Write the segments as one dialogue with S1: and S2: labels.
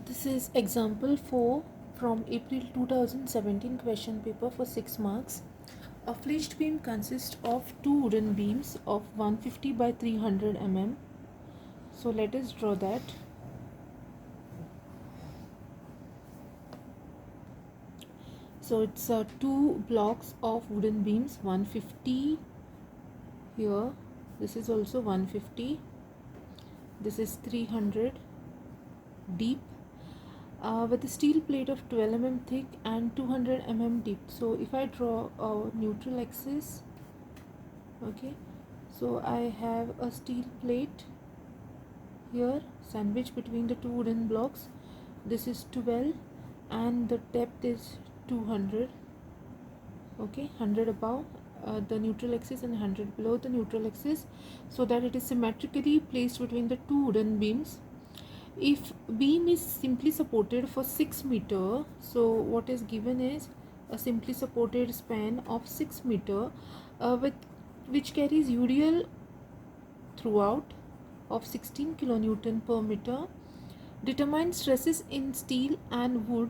S1: This is example 4 from April 2017 question paper for 6 marks. A fleshed beam consists of two wooden beams of 150 by 300 mm. So let us draw that. So it's two blocks of wooden beams, 150 here. This is also 150. This is 300 deep. With a steel plate of 12 mm thick and 200 mm deep. So if I draw a neutral axis, okay, so I have a steel plate here sandwiched between the two wooden blocks. This is 12 and the depth is 200, okay, 100 above the neutral axis and 100 below the neutral axis, so that it is symmetrically placed between the two wooden beams. If beam is simply supported for 6 meter, so what is given is a simply supported span of 6 meter with which carries UDL throughout of 16 kilonewton per meter. Determine stresses in steel and wood.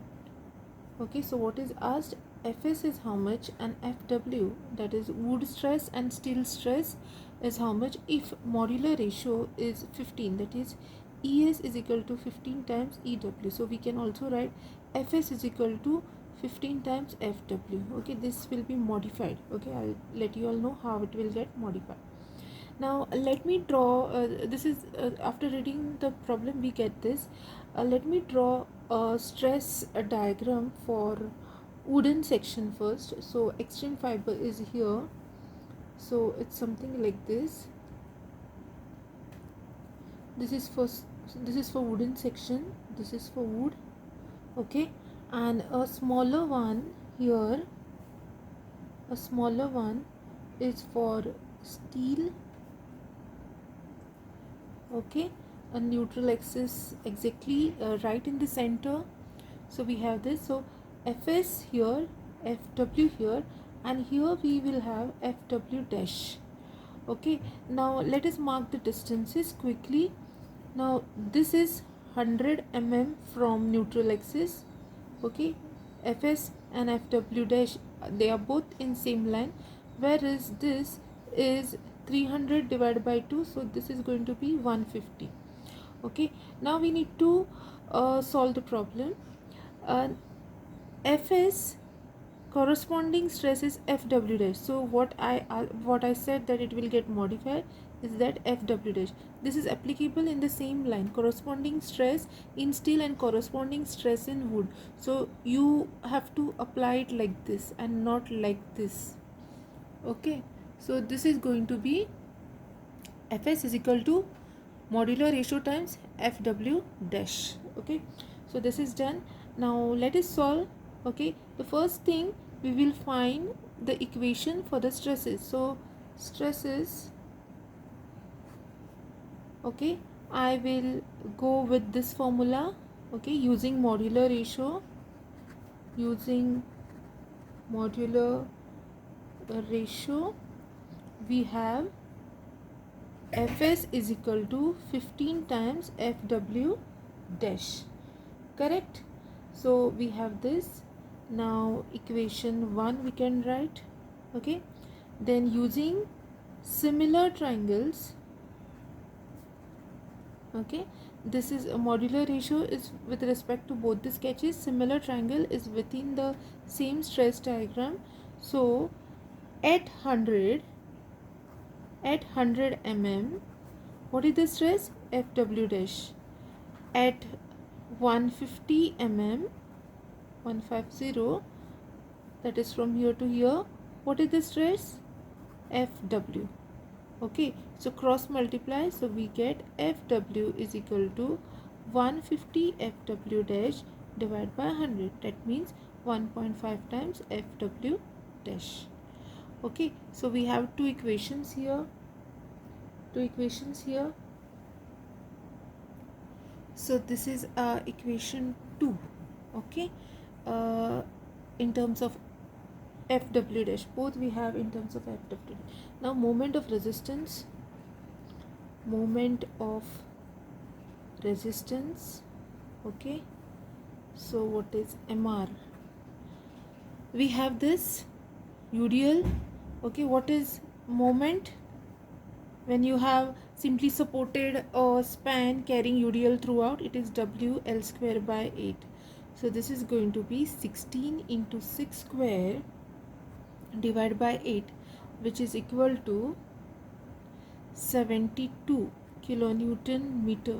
S1: Okay, so what is asked, Fs is how much and Fw, that is wood stress and steel stress, is how much if modular ratio is 15, that is Es is equal to 15 times Ew. So we can also write Fs is equal to 15 times Fw. Okay, this will be modified. Okay, I'll let you all know how it will get modified. Now let me draw, this is after reading the problem we get this. Let me draw a stress diagram for wooden section first. So extreme fiber is here, so it's something like this. This is for wooden section, this is for wood, okay, and a smaller one here, a smaller one is for steel, okay, a neutral axis exactly right in the center. So we have this, so Fs here, Fw here, and here we will have Fw dash. Okay, now let us mark the distances quickly. Now this is 100 mm from neutral axis, okay, Fs and Fw dash, they are both in same line, whereas this is 300 divided by 2, so this is going to be 150. Okay, now we need to solve the problem. Fs corresponding stress is Fw dash. So what I said that it will get modified is that Fw dash. This is applicable in the same line, corresponding stress in steel and corresponding stress in wood. So you have to apply it like this and not like this. Okay, so this is going to be Fs is equal to modular ratio times Fw dash. Okay, so this is done. Now let us solve. Okay, the first thing we will find the equation for the stresses. So stresses, okay, I will go with this formula, okay, using modular ratio, using modular ratio we have Fs is equal to 15 times Fw dash, correct? So we have this. Now equation 1 we can write, okay, then using similar triangles, okay, this is a modular ratio is with respect to both the sketches, similar triangle is within the same stress diagram. So at 100 mm, what is the stress? Fw dash. At 150 mm, 150, that is from here to here, what is the stress? Fw. Okay, so cross multiply, so we get Fw is equal to 150 Fw dash divided by 100, that means 1.5 times Fw dash. Okay, so we have two equations here. So this is equation 2, okay, in terms of Fw dash, both we have in terms of Fw dash. Now moment of resistance, okay, So what is MR? We have this UDL. Okay, what is moment? When you have simply supported a span carrying UDL throughout, it is WL square by 8. So this is going to be 16 into 6 square divided by 8, which is equal to 72 kilonewton meter.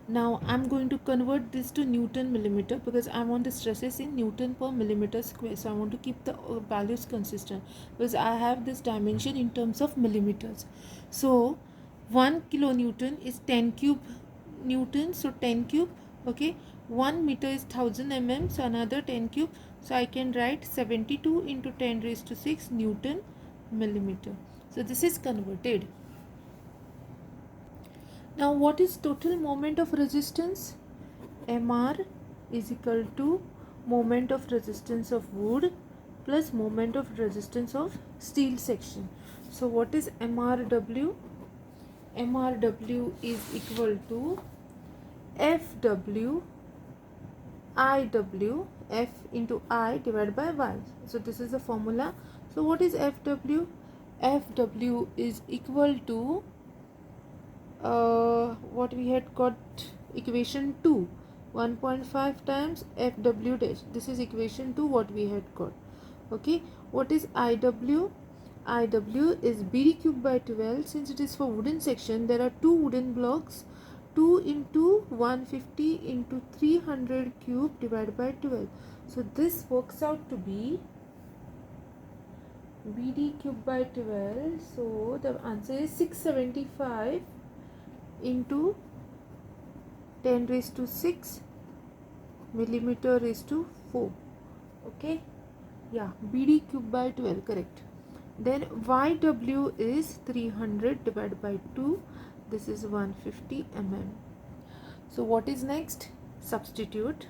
S1: Now I'm going to convert this to Newton millimeter because I want the stresses in Newton per millimeter square. So I want to keep the values consistent because I have this dimension in terms of millimeters. So 1 kilonewton is 10 cube Newton. So 10 cube, okay. 1 meter is 1000 mm. So another 10 cube. So I can write 72 into 10 raised to 6 Newton millimeter. So this is converted. Now what is total moment of resistance? MR is equal to moment of resistance of wood plus moment of resistance of steel section. So what is MRW? MRW is equal to FW IW, F into I divided by Y. So this is the formula. So what is FW? FW is equal to what we had got, equation 2, 1.5 times FW dash. This is equation 2 what we had got. Okay, what is IW? IW is BD cube by 12. Since it is for wooden section, there are two wooden blocks, 2 into 150 into 300 cube divided by 12. So this works out to be BD cube by 12. So the answer is 675 into 10 raised to 6 millimeter raised to 4. Okay, yeah, BD cube by 12, correct. Then YW is 300 divided by 2. This is 150 mm. So what is next? Substitute.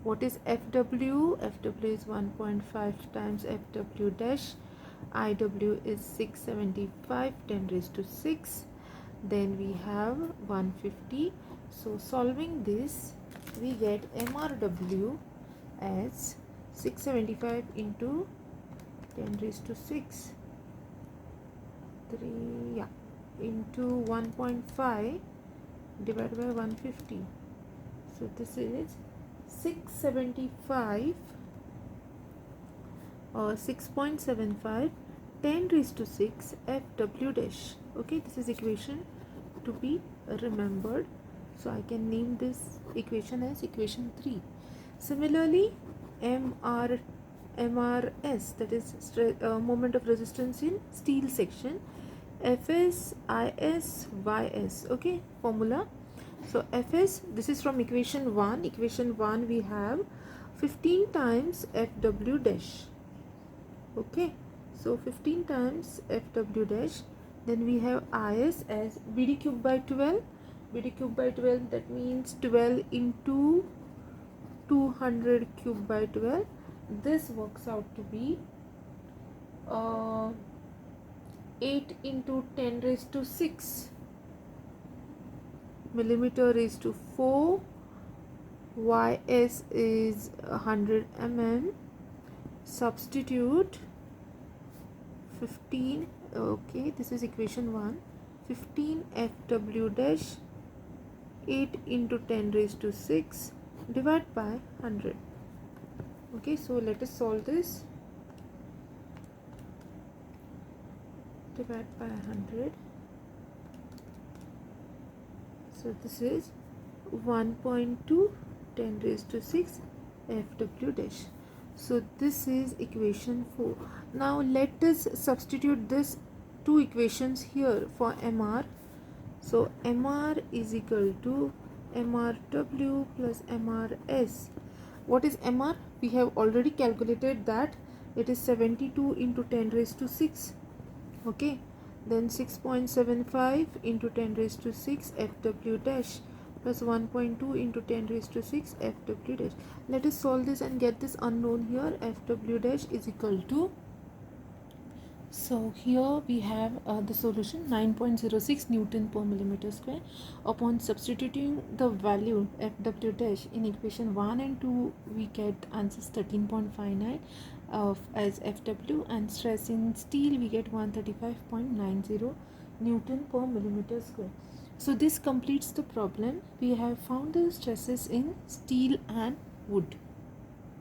S1: What is FW? FW is 1.5 times FW dash. IW is 675 10 raised to 6. Then we have 150. So solving this, we get MRW as 675 into 10 raised to 6 into 1.5 divided by 150. So this is 675 or 6.75 10 raised to 6 FW dash. Okay, this is equation to be remembered. So I can name this equation as equation 3. Similarly, MRS, that is moment of resistance in steel section, FS, IS, YS. Okay, formula. So Fs, this is from equation 1. Equation 1 we have 15 times FW dash. Okay, so 15 times FW dash. Then we have IS as BD cube by 12. BD cube by 12, that means 12 into 200 cube by 12. This works out to be 8 into 10 raised to 6 millimeter raised to 4. YS is 100 mm. Substitute 15. Okay, this is equation 1. 15 FW dash 8 into 10 raised to 6 divide by 100. Okay, so let us solve this. Divide by 100. So this is 1.2 10 raised to 6 FW dash. So this is equation 4. Now let us substitute this two equations here for MR. So MR is equal to MRW plus MRS. What is MR? We have already calculated that it is 72 into 10 raised to 6. Okay, then 6.75 into 10 raised to 6 FW dash plus 1.2 into 10 raised to 6 FW dash. Let us solve this and get this unknown here. FW dash is equal to So here we have the solution 9.06 Newton per millimeter square. Upon substituting the value Fw dash in equation 1 and 2, we get answers 13.59 as Fw, and stress in steel we get 135.90 Newton per millimeter square. So this completes the problem. We have found the stresses in steel and wood.